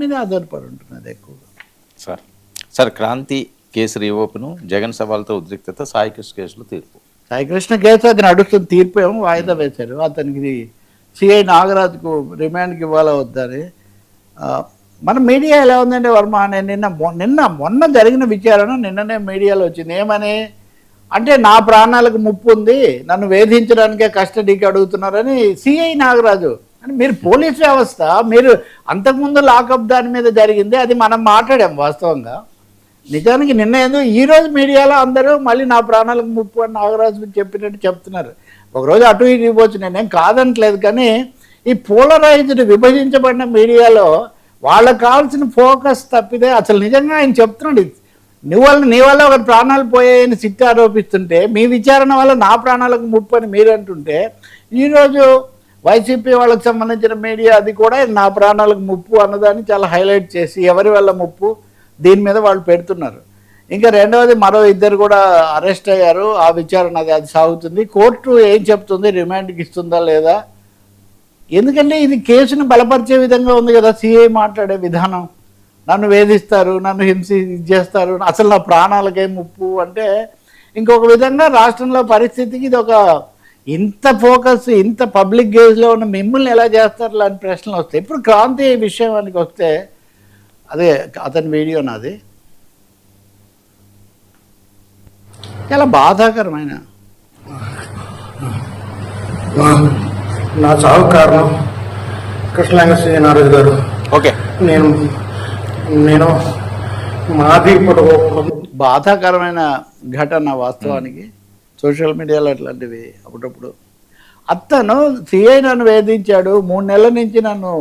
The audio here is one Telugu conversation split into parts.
మీద ఆధారపడి ఉంటున్నది ఎక్కువగా. సార్ క్రాంతి కేసు రీఓపెను, జగన్ సవాల్తో ఉద్రిక్తత, సాయికృష్ణ కేసులో తీర్పు. సాయికృష్ణ కేసు అది నడుస్తుంది, తీర్పు ఏమో వాయిదా వేశారు. అతనికి సిఐ నాగరాజుకు రిమాండ్కి ఇవ్వాలా వద్దని. మన మీడియా ఎలా ఉందంటే వర్మ, నేను మొన్న జరిగిన విచారణ నిన్ననే మీడియాలో వచ్చింది. ఏమని అంటే నా ప్రాణాలకు ముప్పు ఉంది, నన్ను వేధించడానికే కస్టడీకి అడుగుతున్నారని సిఐ నాగరాజు. అంటే మీరు పోలీస్ వ్యవస్థ, మీరు అంతకుముందు లాకప్ దాని మీద జరిగింది, అది మనం మాట్లాడాం వాస్తవంగా. నిజానికి నిన్న ఏదో ఈరోజు మీడియాలో అందరూ మళ్ళీ నా ప్రాణాలకు ముప్పు అని నాగరాజు చెప్పినట్టు చెప్తున్నారు. ఒకరోజు అటు ఇటు ఇవ్వచ్చు, నేనేం కాదనట్లేదు. కానీ ఈ పోలరైజ్డ్ విభజించబడిన మీడియాలో వాళ్ళకు కావాల్సిన ఫోకస్ తప్పితే అసలు నిజంగా ఆయన చెప్తున్నాడు, నీ వల్ల ఒక ప్రాణాలు పోయాయని సిట్ ఆరోపిస్తుంటే, మీ విచారణ వల్ల నా ప్రాణాలకు ముప్పు అని మీరు అంటుంటే, ఈరోజు వైసీపీ వాళ్ళకి సంబంధించిన మీడియా అది కూడా నా ప్రాణాలకు ముప్పు అన్నదాన్ని చాలా హైలైట్ చేసి ఎవరి వల్ల ముప్పు దీని మీద వాళ్ళు పెడుతున్నారు. ఇంకా రెండవది మరో ఇద్దరు కూడా అరెస్ట్ అయ్యారు, ఆ విచారణ అది సాగుతుంది. కోర్టు ఏం చెప్తుంది, రిమాండ్కి ఇస్తుందా లేదా? ఎందుకంటే ఇది కేసును బలపరిచే విధంగా ఉంది కదా సిఐ మాట్లాడే విధానం. నన్ను వేధిస్తారు, నన్ను చేస్తారు, అసలు నా ప్రాణాలకే ముప్పు అంటే ఇంకొక విధంగా రాష్ట్రంలో పరిస్థితికి ఇది ఒక ఇంత ఫోకస్, ఇంత పబ్లిక్ గేజ్లో ఉన్న మిమ్మల్ని ఎలా చేస్తారు లాంటి ప్రశ్నలు వస్తాయి. ఇప్పుడు క్రాంతి విషయానికి వస్తే, అదే అతని వీడియో నాది చాలా బాధాకరమైన. నా చావు కారణం కృష్ణలింగ శ్రీనారాయణ గారు. ఓకే, నేను మాది బాధాకరమైన ఘటన వాస్తవానికి. సోషల్ మీడియాలో అట్లాంటివి అప్పుడప్పుడు. అతను సిఐ నన్ను వేధించాడు, 3 నెలల నుంచి నన్ను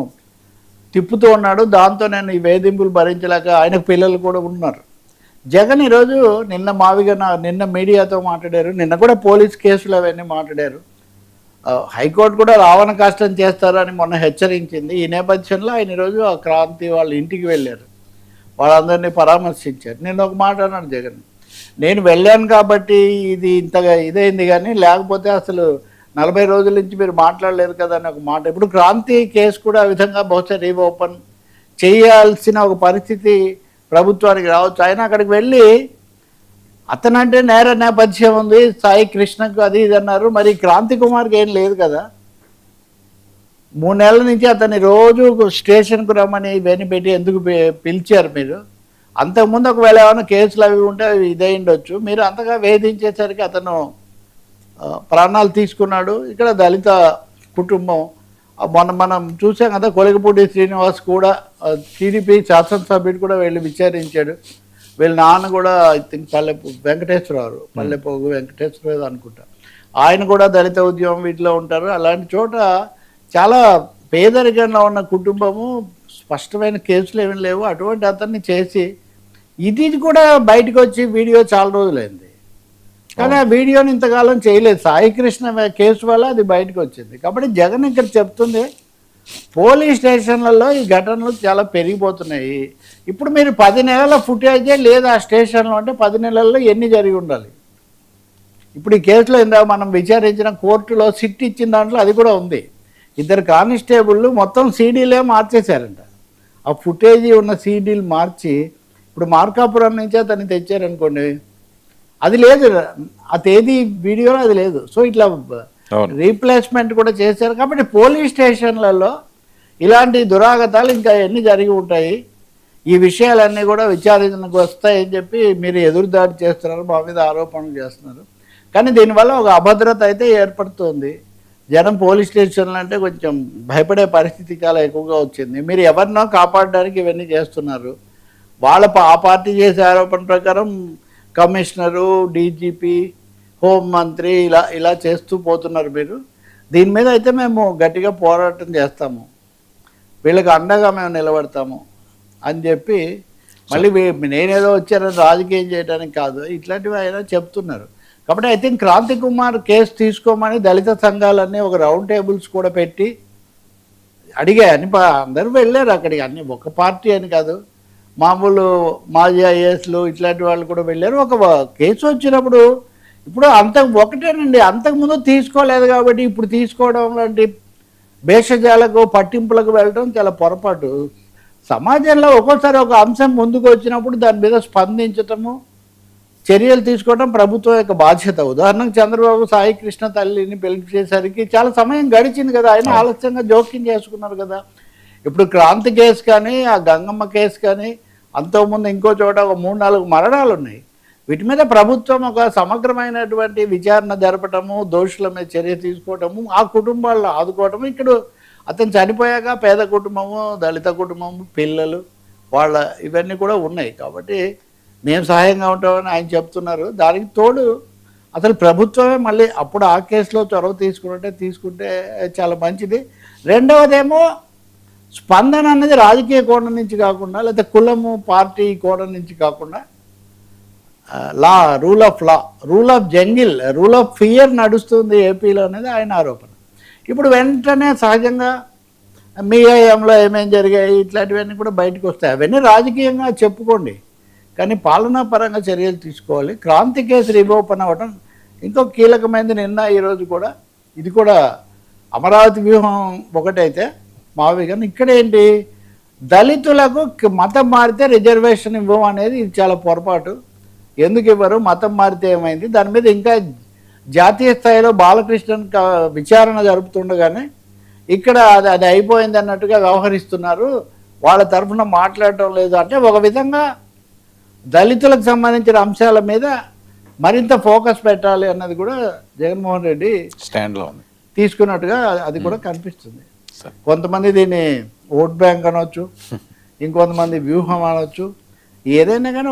తిప్పుతూ ఉన్నాడు, దాంతో నేను ఈ వేధింపులు భరించలేక, ఆయనకు పిల్లలు కూడా ఉన్నారు. జగన్ ఈరోజు నిన్న మీడియాతో మాట్లాడారు, నిన్న కూడా పోలీస్ కేసులు అవన్నీ మాట్లాడారు. హైకోర్టు కూడా రావణ కష్టం చేస్తారని మొన్న హెచ్చరించింది. ఈ నేపథ్యంలో ఆయన ఈరోజు ఆ క్రాంతి వాళ్ళ ఇంటికి వెళ్ళారు, వాళ్ళందరినీ పరామర్శించారు. నేను ఒక మాట అన్నాడు జగన్, నేను వెళ్ళాను కాబట్టి ఇది ఇంతగా ఇదైంది, కానీ లేకపోతే అసలు 40 రోజుల నుంచి మీరు మాట్లాడలేరు కదా అని ఒక మాట. ఇప్పుడు క్రాంతి కేసు కూడా ఆ విధంగా బహుశా రీఓపెన్ చేయాల్సిన ఒక పరిస్థితి ప్రభుత్వానికి రావచ్చు. ఆయన అక్కడికి వెళ్ళి అతనంటే నేర నేపథ్యం ఉంది, సాయి కృష్ణకు అది ఇది అన్నారు, మరి క్రాంతి కుమార్కి ఏం లేదు కదా. 3 నెలల నుంచి అతన్ని రోజు స్టేషన్కు రమ్మని ఇవన్నీ పెట్టి ఎందుకు పిలిచారు మీరు? అంతకుముందు ఒకవేళ ఏమైనా కేసులు అవి ఉంటే అవి ఇదే ఉండొచ్చు. మీరు అంతగా వేధించేసరికి అతను ప్రాణాలు తీసుకున్నాడు. ఇక్కడ దళిత కుటుంబం మనం చూసాం కదా, కొలికపూడి శ్రీనివాస్ కూడా టీడీపీ శాసనసభ్యుడు కూడా వెళ్ళి విచారించాడు. వీళ్ళ నాన్న కూడా ఐ థింక్ పల్లెపోగు వెంకటేశ్వరరావు అనుకుంటా, ఆయన కూడా దళిత ఉద్యమం వీటిలో ఉంటారు. అలాంటి చోట చాలా పేదరికంలో ఉన్న కుటుంబము, స్పష్టమైన కేసులు ఏమీ లేవు, అటువంటి అతన్ని చేసి ఇది కూడా బయటకు వచ్చి వీడియో చాలా రోజులైంది, కానీ ఆ వీడియోని ఇంతకాలం చేయలేదు. సాయి కృష్ణ కేసు వల్ల అది బయటకు వచ్చింది. కాబట్టి జగన్ ఇక్కడ చెప్తుంది, పోలీస్ స్టేషన్లలో ఈ ఘటనలు చాలా పెరిగిపోతున్నాయి. ఇప్పుడు మీరు 10 నెలల ఫుటేజే లేదు ఆ స్టేషన్లో అంటే 10 నెలల్లో ఎన్ని జరిగి ఉండాలి? ఇప్పుడు ఈ కేసులో ఇందాక మనం విచారించిన కోర్టులో సిట్ ఇచ్చిన దాంట్లో అది కూడా ఉంది. 2 కానిస్టేబుళ్ళు మొత్తం సీడీలే మార్చేశారంట. ఆ ఫుటేజీ ఉన్న సీడీలు మార్చి ఇప్పుడు మార్కాపురం నుంచి అతన్ని తెచ్చారనుకోండి, అది లేదు, ఆ తేదీ వీడియోలో అది లేదు. సో ఇట్లా రీప్లేస్మెంట్ కూడా చేశారు. కాబట్టి పోలీస్ స్టేషన్లలో ఇలాంటి దురాగతాలు ఇంకా ఎన్ని జరిగి ఉంటాయి, ఈ విషయాలన్నీ కూడా విచారణకు వస్తాయని చెప్పి మీరు ఎదురుదాడి చేస్తున్నారు, మా మీద ఆరోపణలు చేస్తున్నారు. కానీ దీనివల్ల ఒక అభద్రత అయితే ఏర్పడుతుంది. జనం పోలీస్ స్టేషన్లు అంటే కొంచెం భయపడే పరిస్థితి చాలా ఎక్కువగా వచ్చింది. మీరు ఎవరినో కాపాడడానికి ఇవన్నీ చేస్తున్నారు. ఆ పార్టీ చేసే ఆరోపణ ప్రకారం కమిషనరు, డీజీపీ, హోంమంత్రి ఇలా చేస్తూ పోతున్నారు మీరు. దీని మీద అయితే మేము గట్టిగా పోరాటం చేస్తాము, వీళ్ళకి అండగా మేము నిలబడతాము అని చెప్పి మళ్ళీ నేనేదో వచ్చారని రాజకీయం చేయడానికి కాదు, ఇట్లాంటివి ఆయన చెప్తున్నారు. కాబట్టి I think Kranti Kumar case తీసుకోమని దళిత సంఘాలన్నీ ఒక రౌండ్ టేబుల్స్ కూడా పెట్టి అడిగాయని అందరూ వెళ్ళారు అక్కడికి. అన్ని ఒక పార్టీ అని కాదు, మామూలు మాజీ ఐఏఎస్లు ఇట్లాంటి వాళ్ళు కూడా వెళ్ళారు. ఒక కేసు వచ్చినప్పుడు ఇప్పుడు ఒకటేనండి, అంతకుముందు తీసుకోలేదు కాబట్టి ఇప్పుడు తీసుకోవడం లాంటి భేషజాలకు పట్టింపులకు వెళ్ళడం చాలా పొరపాటు. సమాజంలో ఒక్కోసారి ఒక అంశం ముందుకు వచ్చినప్పుడు దాని మీద స్పందించటము, చర్యలు తీసుకోవడం ప్రభుత్వం యొక్క బాధ్యత. ఉదాహరణకు చంద్రబాబు సాయి కృష్ణ తల్లిని పిలిచేసరికి చాలా సమయం గడిచింది కదా, ఆయన ఆలస్యంగా జోక్యం చేసుకున్నారు కదా. ఇప్పుడు క్రాంతి కేసు కానీ, ఆ గంగమ్మ కేసు కానీ, అంతకుముందు ఇంకో చోట ఒక 3-4 మరణాలు ఉన్నాయి. వీటి మీద ప్రభుత్వం ఒక సమగ్రమైనటువంటి విచారణ జరపటము, దోషుల మీద చర్య తీసుకోవటము, ఆ కుటుంబాలను ఆదుకోవటము. ఇక్కడ అతను చనిపోయాక పేద కుటుంబము, దళిత కుటుంబము, పిల్లలు వాళ్ళ ఇవన్నీ కూడా ఉన్నాయి. కాబట్టి మేము సహాయంగా ఉంటామని ఆయన చెప్తున్నారు. దానికి తోడు అసలు ప్రభుత్వమే మళ్ళీ అప్పుడు ఆ కేసులో చొరవ తీసుకుంటే చాలా మంచిది. రెండవదేమో స్పందన అనేది రాజకీయ కోణం నుంచి కాకుండా, లేకపోతే కులము పార్టీ కోణం నుంచి కాకుండా law, rule of jungle, rule of fear నడుస్తుంది ఏపీలో అనేది ఆయన ఆరోపణ. ఇప్పుడు వెంటనే సహజంగా మీ హయాంలో ఏమేం జరిగాయి ఇట్లాంటివన్నీ కూడా బయటకు వస్తాయి. అవన్నీ రాజకీయంగా చెప్పుకోండి, కానీ పాలనా పరంగా చర్యలు తీసుకోవాలి. క్రాంతి కేసు రీఓపెన్ అవ్వడం ఇంకో కీలకమైనది. నిన్న ఈరోజు కూడా ఇది కూడా అమరావతి వ్యూహం ఒకటైతే మావి, కానీ ఇక్కడ ఏంటి, దళితులకు మతం మారితే రిజర్వేషన్ ఇవ్వం అనేది ఇది చాలా పొరపాటు. ఎందుకు ఇవ్వరు, మతం మారితే ఏమైంది, దాని మీద ఇంకా జాతీయ స్థాయిలో బాలకృష్ణన్ విచారణ జరుపుతుండగానే ఇక్కడ అది అయిపోయింది అన్నట్టుగా వ్యవహరిస్తున్నారు, వాళ్ళ తరఫున మాట్లాడటం లేదు. అంటే ఒక విధంగా దళితులకు సంబంధించిన అంశాల మీద మరింత ఫోకస్ పెట్టాలి అన్నది కూడా జగన్మోహన్ రెడ్డి స్టాండ్లో ఉంది తీసుకున్నట్టుగా అది కూడా కనిపిస్తుంది. కొంతమంది దీన్ని ఓట్ బ్యాంక్ అనవచ్చు, ఇంకొంతమంది వ్యూహం అనవచ్చు, ఏదైనా కానీ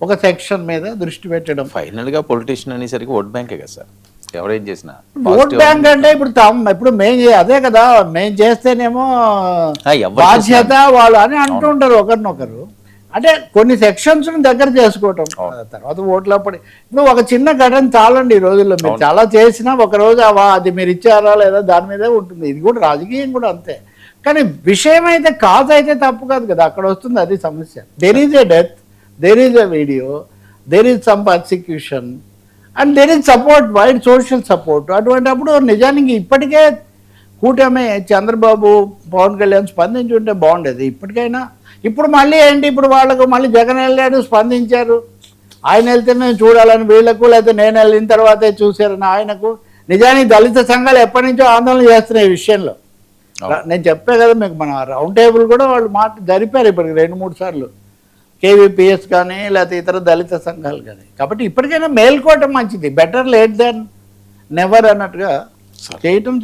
ఒక సెక్షన్ మీద దృష్టి పెట్టడం. ఫైనల్గా పొలిటీషియన్ అనేసరికి ఓట్ బ్యాంకే కదా సార్, ఎవరేం చేసినా ఓట్ బ్యాంక్ అంటే ఇప్పుడు అదే కదా, మేము చేస్తేనేమో బాధ్యత వాళ్ళు అని అంటుంటారు ఒకరినొకరు. అంటే కొన్ని సెక్షన్స్ దగ్గర చేసుకోవటం, తర్వాత ఓట్లప్పుడు ఇప్పుడు ఒక చిన్న ఘటన చాలండి. ఈ రోజుల్లో మీరు చాలా చేసినా ఒకరోజు అది మీరు ఇచ్చారా లేదా దాని మీదే ఉంటుంది. ఇది కూడా రాజకీయం కూడా అంతే. కానీ విషయం అయితే కాజ్ అయితే తప్పు కాదు కదా, అక్కడ వస్తుంది అది సమస్య. There is a death, there is a video, there is some persecution and there is support, wide social support. అటువంటిప్పుడు నిజానికి ఇప్పటికే కూటమి చంద్రబాబు పవన్ కళ్యాణ్ స్పందించి ఉంటే బాగుండేది ఇప్పటికైనా. ఇప్పుడు మళ్ళీ ఏంటి, ఇప్పుడు వాళ్ళకు మళ్ళీ జగన్ వెళ్ళాడు, స్పందించారు. ఆయన వెళ్తే మేము చూడాలని వీళ్ళకు, లేకపోతే నేను వెళ్ళిన తర్వాతే చూశారని ఆయనకు. నిజానికి దళిత సంఘాలు ఎప్పటి నుంచో ఆందోళన చేస్తున్నాయి ఈ విషయంలో. నేను చెప్పే కదా మీకు, మన రౌండ్ టేబుల్ కూడా వాళ్ళు జరిపారు ఇప్పటికి 2-3 సార్లు, కేవీపీఎస్ కానీ లేకపోతే ఇతర దళిత సంఘాలు కానీ. కాబట్టి ఇప్పటికైనా మేల్కోవటం మంచిది, బెటర్ లేట్ దాన్ నెవర్ అన్నట్టుగా చేయటం